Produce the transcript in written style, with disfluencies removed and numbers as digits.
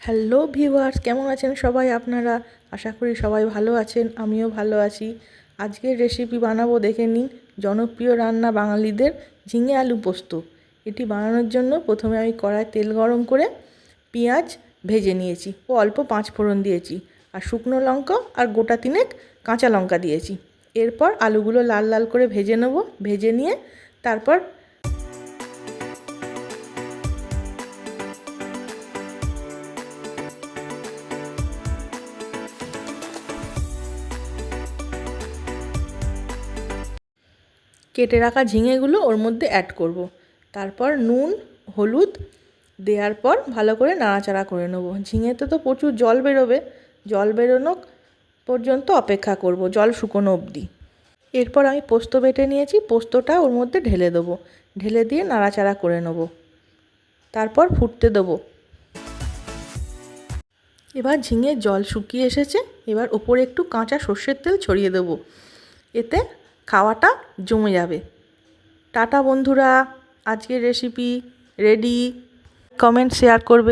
Hello viewers, কেমন আছেন সবাই আপনারা? আশা করি সবাই ভালো আছেন, আমিও ভালো আছি। আজকের রেসিপি বানাবো, দেখে নিন। জনপ্রিয় রান্না বাঙালিদের ঝিঙে আলু পোস্ত। এটি বানানোর জন্য প্রথমে আমি কড়ায় তেল গরম করে পেঁয়াজ ভেজে নিয়েছি ও অল্প 5 ফোড়ন দিয়েছি, আর শুকনো লঙ্কা আর গোটা 3 কাঁচা লঙ্কা দিয়েছি। এরপর আলুগুলো লাল লাল করে ভেজে নেব। ভেজে নিয়ে তারপর কেটে রাখা ঝিঙেগুলো ওর মধ্যে অ্যাড করব। তারপর নুন হলুদ দেওয়ার পর ভালো করে নাড়াচাড়া করে নেব। ঝিঙেতে তো প্রচুর জল বেরোবে, জল বেরোনো পর্যন্ত অপেক্ষা করব, জল শুকোনো অবধি। এরপর আমি পোস্ত বেটে নিয়েছি, পোস্তটা ওর মধ্যে ঢেলে দেবো। ঢেলে দিয়ে নাড়াচাড়া করে নেব। তারপর ফুটতে দেবো। এবার ঝিঙের জল শুকিয়ে এসেছে। এবার ওপরে একটু কাঁচা সর্ষের তেল ছড়িয়ে দেবো। এতে খাওয়াটা জমে যাবে। টাটা বন্ধুরা, আজকের রেসিপি রেডি। কমেন্ট শেয়ার করবে।